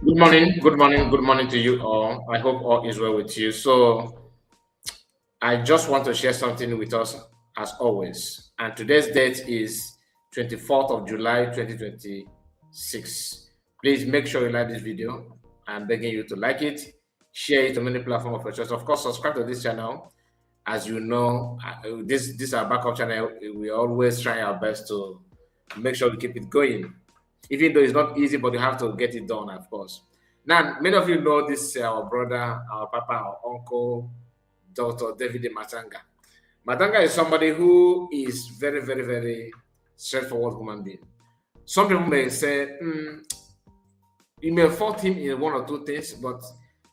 Good morning to you all. I hope all is well with you. So, I just want to share something with us as always. And today's date is 24th of July 2026. Please make sure you like this video. I'm begging you to like it, share it to many platforms of your choice. Of course, subscribe to this channel. As you know, this is our backup channel. We always try our best to make sure we keep it going. Even though it's not easy, but you have to get it done, of course. Now, many of you know this our brother, our papa, our uncle, Dr. David Matsanga. Matsanga is somebody who is very, very, very straightforward human being. Some people may say, you may fault him in one or two things, but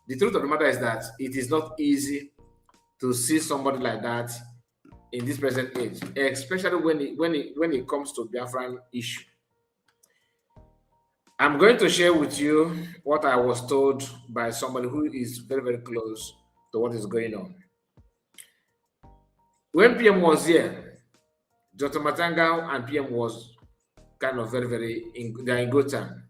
the truth of the matter is that it is not easy to see somebody like that in this present age, especially when it comes to Biafran issue. I'm going to share with you what I was told by somebody who is very, very close to what is going on. When PM was here, Dr. Matanga and PM was kind of very, they're in good time.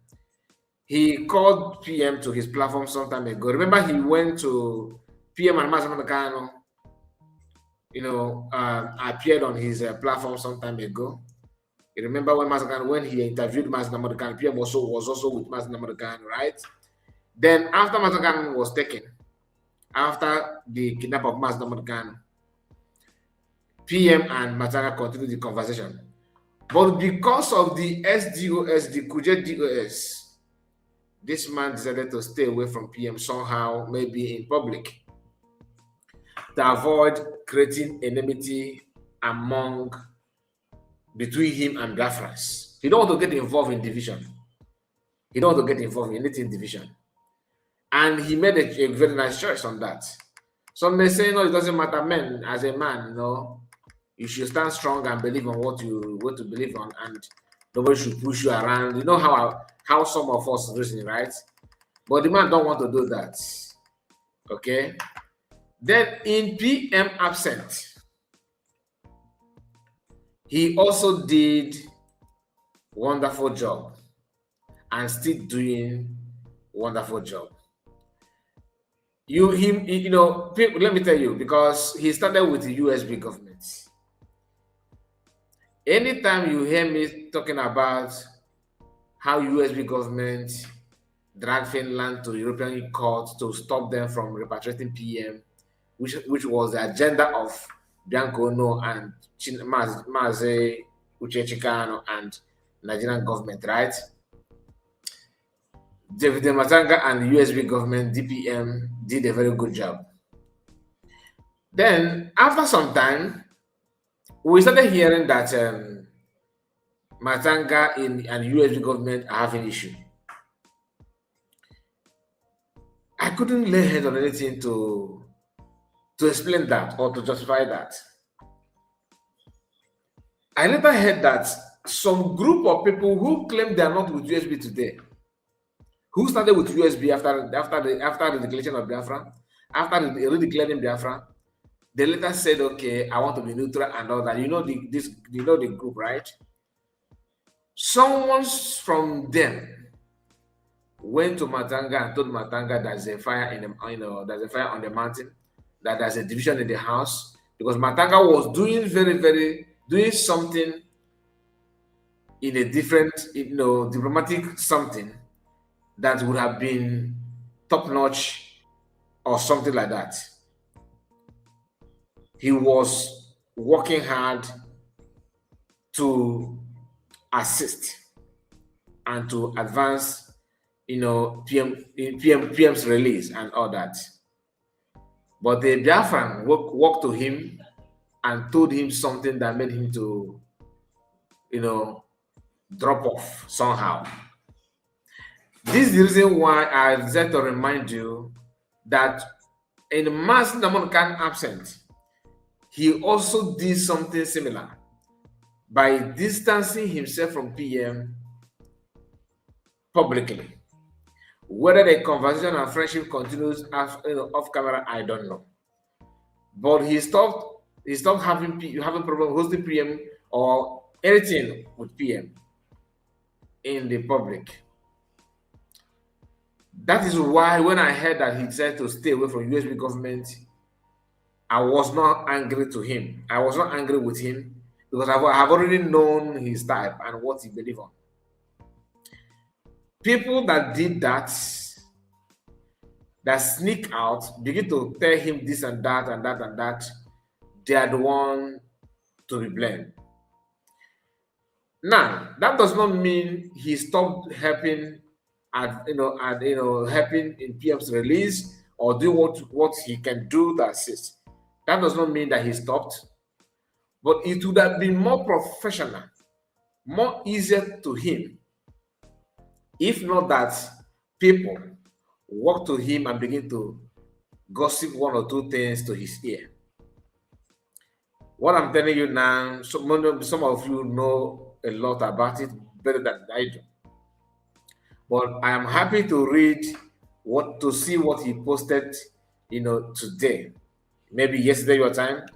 He called PM to his platform some time ago. Remember, he went to PM and Matsanga, appeared on his platform some time ago. You remember when he interviewed Matsanga, PM was also with Matsanga, right? Then after Matsanga was taken, after the kidnap of Matsanga, PM and Matsanga continued the conversation. But because of the SDOS, the Kuje DOS, this man decided to stay away from PM somehow, maybe in public, to avoid creating enmity between him and Biafrans. He don't want to get involved in division. He don't want to get involved in anything division. And he made a very nice choice on that. Some may say, no, it doesn't matter, man. As a man, you should stand strong and believe on what you want to believe on, and nobody should push you around. You know how some of us reason, right? But the man don't want to do that. Okay. Then in PM absent, he also did wonderful job and still doing wonderful job. Let me tell you, because he started with the USB government. Anytime you hear me talking about how USB government dragged Finland to European court to stop them from repatriating PM, which was the agenda of Bianco No and Maze Uchechikano and Nigerian government, right? David Matsanga and the USB government, DPM, did a very good job. Then, after some time, we started hearing that Matsanga and USB government are having issue. I couldn't lay hands on anything to explain that or to justify that. I later heard that some group of people who claim they are not with USB today, who started with USB after the declaration of Biafra, after redeclaring Biafra, they later said, okay, I want to be neutral and all that. You know the group, right? Someone from them went to Matsanga and told Matsanga there's a fire there's a fire on the mountain, that there's a division in the house, because Matsanga was doing something in a different, diplomatic something that would have been top notch or something like that. He was working hard to assist and to advance, PM's release and all that. But the Biafran walked to him and told him something that made him to, drop off somehow. This is the reason why I decided to remind you that in Matsanga absent, he also did something similar by distancing himself from PM publicly. Whether the conversation and friendship continues off camera, I don't know. But he stopped having problem hosting PM or anything with PM in the public. That is why when I heard that he said to stay away from USB government, I was not angry to him. I was not angry with him because I have already known his type and what he believes on. People that did that, that sneak out, begin to tell him this and that and that and that, they are the one to be blamed. Now, that does not mean he stopped helping helping in PM's release or do what he can do to assist. That does not mean that he stopped, but it would have been more professional, more easier to him, if not that people walk to him and begin to gossip one or two things to his ear. What I'm telling you now, some of you know a lot about it better than I do. But I am happy to read to see what he posted, today. Maybe yesterday your time,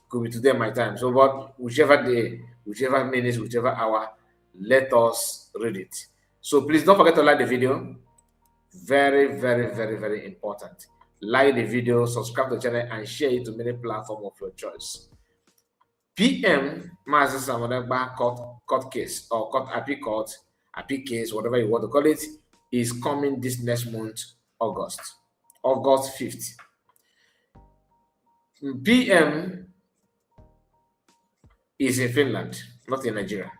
could be today my time. So, but whichever day, whichever minute, whichever hour, let us read it. So please don't forget to like the video. Very, very, very, very important. Like the video, subscribe to the channel, and share it to many platforms of your choice. PM Mazi Samonegba court case or appeal case, whatever you want to call it, is coming this next month, August 5th. PM is in Finland, not in Nigeria.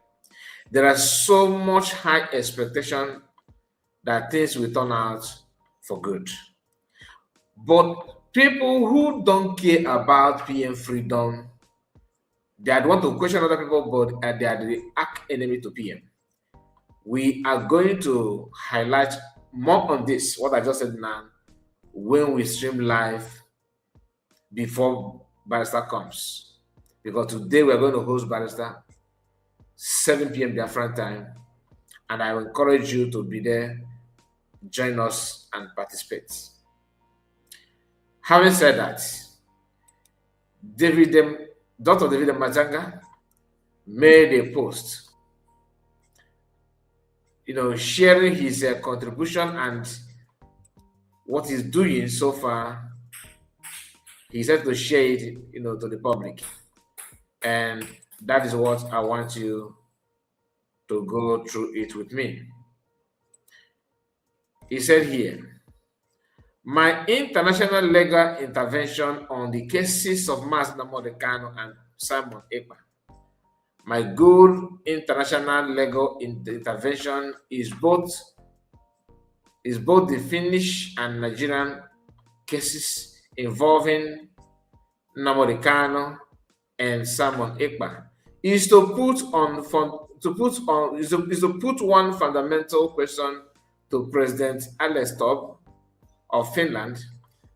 There are so much high expectation that things will turn out for good. But people who don't care about PM freedom, they want to question other people, but they are the arch enemy to PM. We are going to highlight more on this, what I just said now, when we stream live before Barrister comes. Because today we're going to host Barrister 7 p.m. Biafran time, and I will encourage you to be there, join us, and participate. Having said that, Dr. David Matsanga made a post, sharing his contribution and what he's doing so far. He said to share it, to the public. And that is what I want you to go through it with me. He said here, my international legal intervention on the cases of Matsanga and Simon Ekpa. My good international legal intervention is both the Finnish and Nigerian cases involving Nnamdi Kanu and Simon Ekpa. Is to put one fundamental question to President Alex Stubb of Finland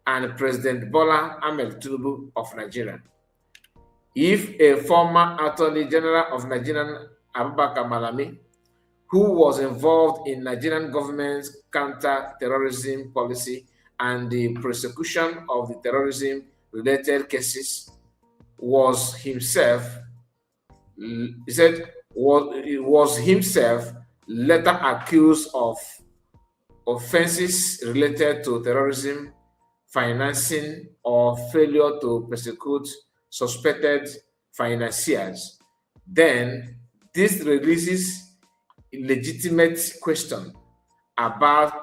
and President Bola Ahmed Tinubu of Nigeria. If a former Attorney General of Nigeria, Abubakar Malami, who was involved in Nigerian government's counter-terrorism policy and the prosecution of the terrorism-related cases, was himself later accused of offenses related to terrorism, financing, or failure to prosecute suspected financiers, then this raises legitimate question about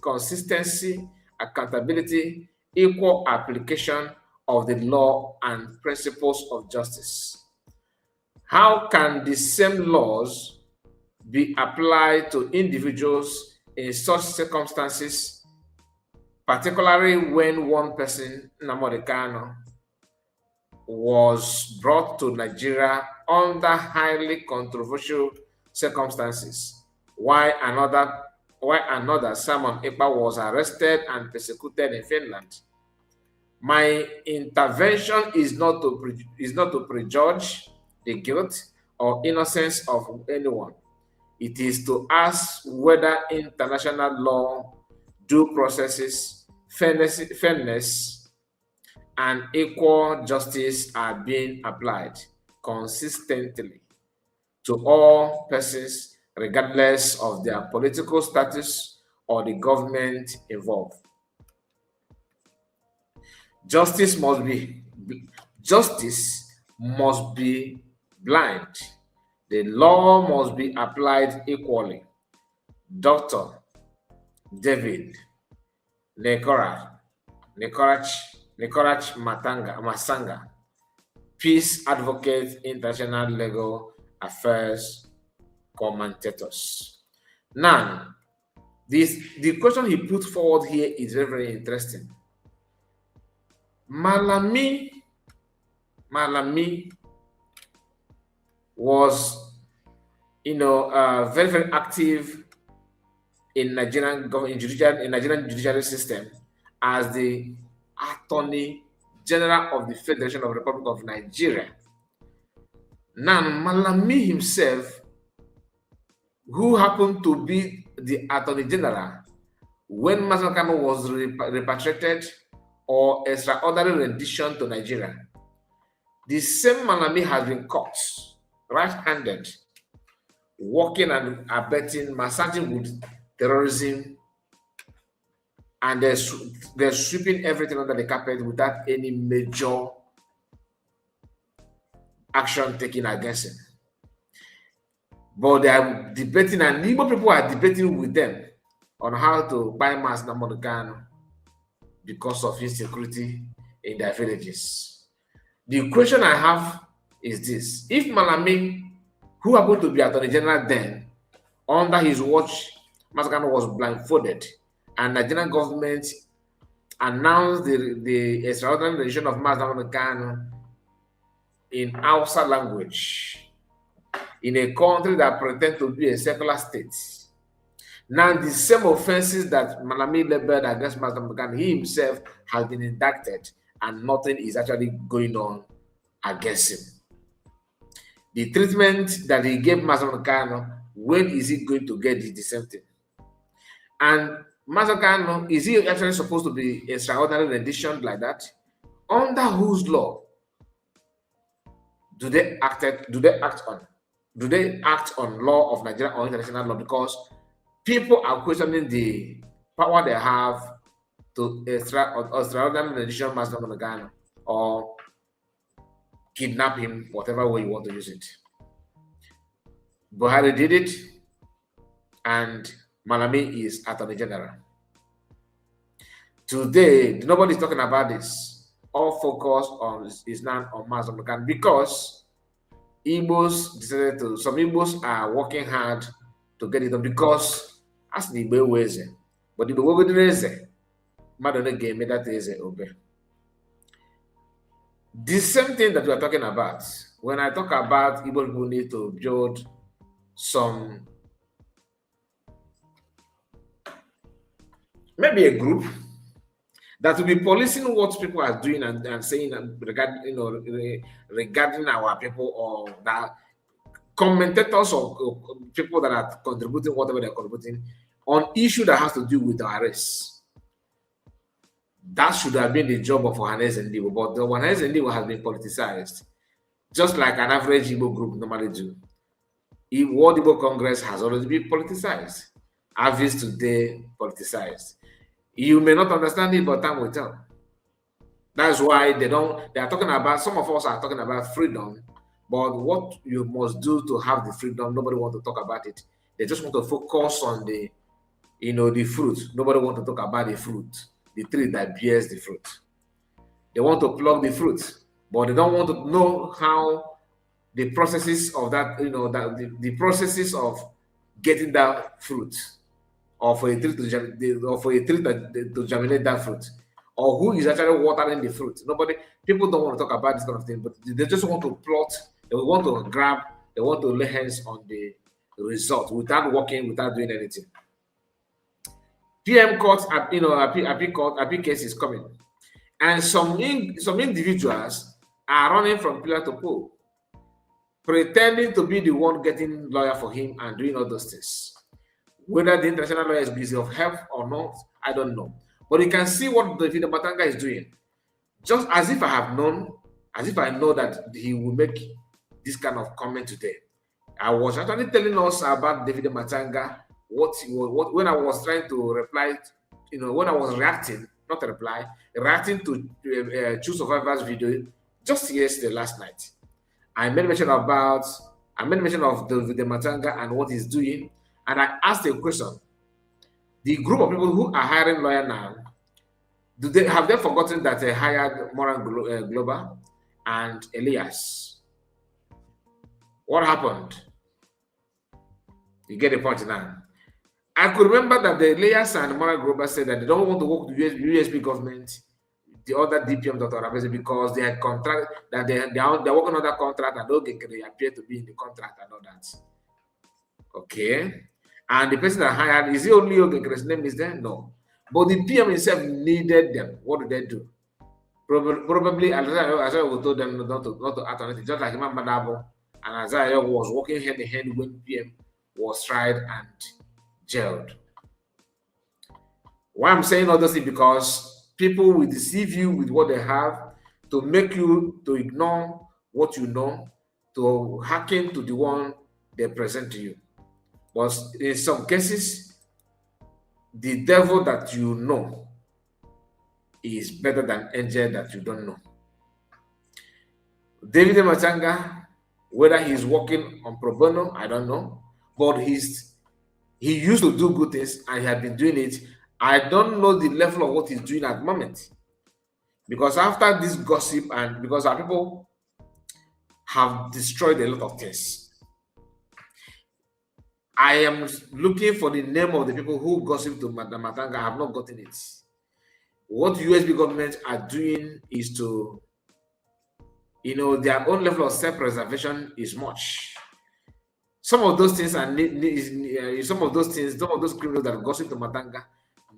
consistency, accountability, equal application of the law and principles of justice. How can the same laws be applied to individuals in such circumstances, particularly when one person, Nnamdi Kanu, was brought to Nigeria under highly controversial circumstances, why another Simon Ekpa was arrested and persecuted in Finland? My intervention is not to prejudge the guilt or innocence of anyone. It is to ask whether international law, due processes, fairness, and equal justice are being applied consistently to all persons, regardless of their political status or the government involved. Justice must be blind. The law must be applied equally. Dr. David Nekorach Matsanga, peace advocate, international legal affairs commentators. Now, the question he put forward here is very, very interesting. Malami was, very, very active in Nigerian judiciary system as the Attorney General of the Federation of the Republic of Nigeria. Now, Malami himself, who happened to be the Attorney General when Matsanga was repatriated or extraordinary rendition to Nigeria, the same Malami has been caught right-handed working and abetting, massaging with terrorism, and they're sweeping everything under the carpet without any major action taken against him. But they are debating, and Igbo people are debating with them on how to bypass Namorgan because of insecurity in their villages. The question I have is this: if Malami, who happened to be Attorney General then, under his watch, Matsanga was blindfolded, and the Nigerian government announced the extraordinary rendition of Matsanga in Hausa language in a country that pretends to be a secular state. Now, the same offenses that Malami labeled against Matsanga, he himself has been indicted, and nothing is actually going on against him. The treatment that he gave Matsanga, when is he going to get the same thing? And Matsanga, is he actually supposed to be extraordinary rendition like that? Under whose law do they act on? Do they act on law of Nigeria or international law? Because people are questioning the power they have to extraordinary rendition Matsanga or kidnap him, whatever way you want to use it. Buhari did it, and Malami is Attorney General. Today, nobody's talking about this. All focus is now on Matsanga because Igbos decided to. Some Igbos are working hard to get it done because as the Igbo ways, but the Igbo ways, Madonna game that is obey. The same thing that we are talking about. When I talk about Igbo people need to build some, maybe a group that will be policing what people are doing and saying regarding our people, or that commentators or people that are contributing whatever they're contributing on issue that has to do with our race. That should have been the job of Ohanes and Igbo, but the Ohanes and Igbo has been politicized, just like an average Igbo group normally do. World Igbo Congress has already been politicized. Avis today politicized. You may not understand it, but time will tell. That's why they are talking about, some of us are talking about freedom, but what you must do to have the freedom, nobody wants to talk about it. They just want to focus on the fruit. Nobody wants to talk about the fruit, the tree that bears the fruit. They want to pluck the fruit, but they don't want to know how the processes of that, the processes of getting that fruit, or for a tree to germinate that fruit, or who is actually watering the fruit. People don't want to talk about this kind of thing, but they just want to plot. They want to grab. They want to lay hands on the result without working, without doing anything. PM court, appeal case is coming, and some individuals are running from pillar to pole, pretending to be the one getting lawyer for him and doing all those things. Whether the international lawyer is busy of help or not, I don't know. But you can see what David Matsanga is doing. Just as if I know that he will make this kind of comment today. I was actually telling us about David Matsanga when I was trying to reply, when I was reacting, not reply, reacting to True Survivors video just yesterday, last night. I made mention of the Matsanga and what he's doing, and I asked a question: the group of people who are hiring lawyer now, have they forgotten that they hired Moran Global and Elias? What happened? You get the point now. I could remember that the Elias and Moran Global said that they don't want to work with the USB government, the other DPM, Dr. Rabese, because they had contract that they're working on that contract and they appear to be in the contract and all that. Okay. And the person that hired, is it only Ogekere's name is there? No. But the PM himself needed them. What did they do? Probably Isaiah told them not to act on it, just like Imam Madabo and Isaiah was working hand in hand when PM was tried and jailed. Why I'm saying all this is because people will deceive you with what they have to make you to ignore what you know, to hearken to the one they present to you. But in some cases, the devil that you know is better than angel that you don't know. David Matsanga, whether he's working on pro bono, I don't know, but he used to do good things and he had been doing it. I don't know the level of what he's doing at the moment, because after this gossip and because our people have destroyed a lot of things, I am looking for the name of the people who gossip to Madam Matsanga. I have not gotten it. What USB government are doing is to, their own level of self-preservation is much. Some of those things are some of those criminals that gossip to Matsanga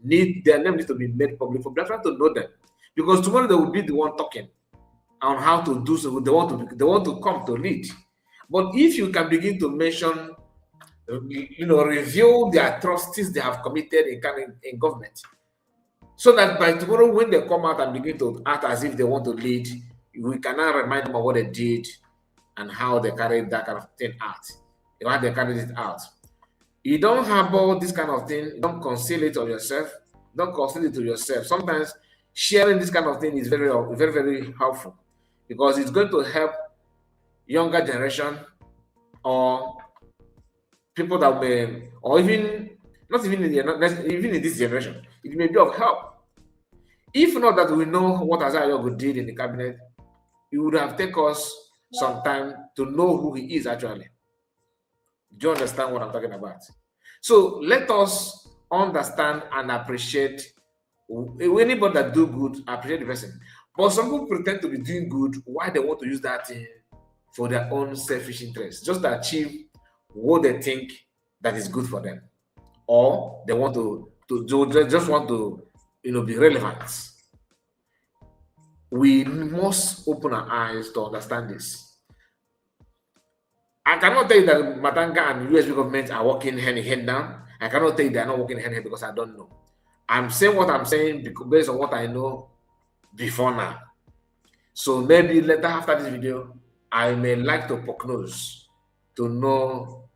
their name needs to be made public for them to know them, because tomorrow they will be the one talking on how to do so. They want to come to lead. But if you can begin to mention, reveal the atrocities they have committed in government, so that by tomorrow when they come out and begin to act as if they want to lead, we cannot remind them of what they did and how they carried that kind of thing out. How they carried it out. You don't harbor this kind of thing. Don't conceal it on yourself. Don't conceal it to yourself. Sometimes sharing this kind of thing is very, very, very helpful, because it's going to help younger generation or people that may, or even not even in this generation, it may be of help. If not that we know what Isaiah did in the cabinet, it would have taken us some time to know who he is actually. Do you understand what I'm talking about? So let us understand and appreciate anybody that do good, appreciate the person. But some people pretend to be doing good. Why they want to use that thing for their own selfish interest, just to achieve what they think that is good for them, or they want they just want to be relevant. We must open our eyes to understand this. I cannot tell you that Matsanga and USB government are working hand in hand now. I cannot tell you they are not working hand in hand because I don't know. I'm saying what I'm saying based on what I know before now. So maybe later after this video, I may like to poke nose to know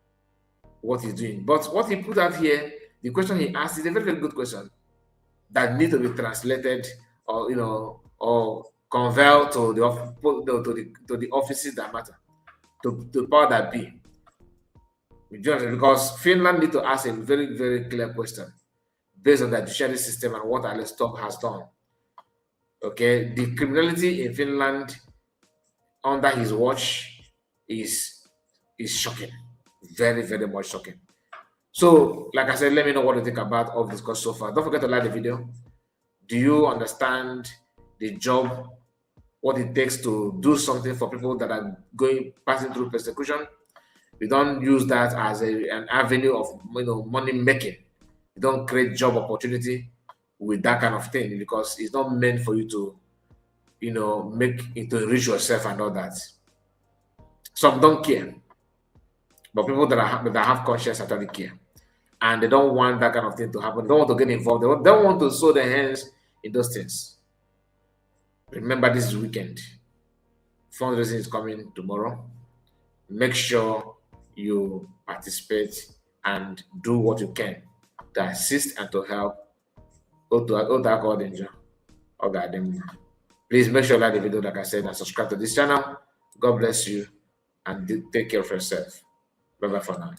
what he's doing. But what he put out here, the question he asked is a very, very good question that needs to be translated or or conveyed to the offices that matter, to the power that be. Because Finland need to ask a very, very clear question based on the judiciary system and what Alex Top has done. Okay, the criminality in Finland under his watch is shocking, very, very much shocking. So, like I said, let me know what you think about all this course so far. Don't forget to like the video. Do you understand the job, what it takes to do something for people that are passing through persecution? We don't use that as an avenue of money making. You don't create job opportunity with that kind of thing, because it's not meant for you to make it to enrich yourself and all that. Some don't care, but people that have conscience actually care, and they don't want that kind of thing to happen. They don't want to get involved. They don't want to sow their hands in those things. Remember, this is weekend. Fundraising is coming tomorrow. Make sure you participate and do what you can to assist and to help Otago Please make sure you like the video, like I said, and subscribe to this channel. God bless you and take care of yourself. Bye bye for now.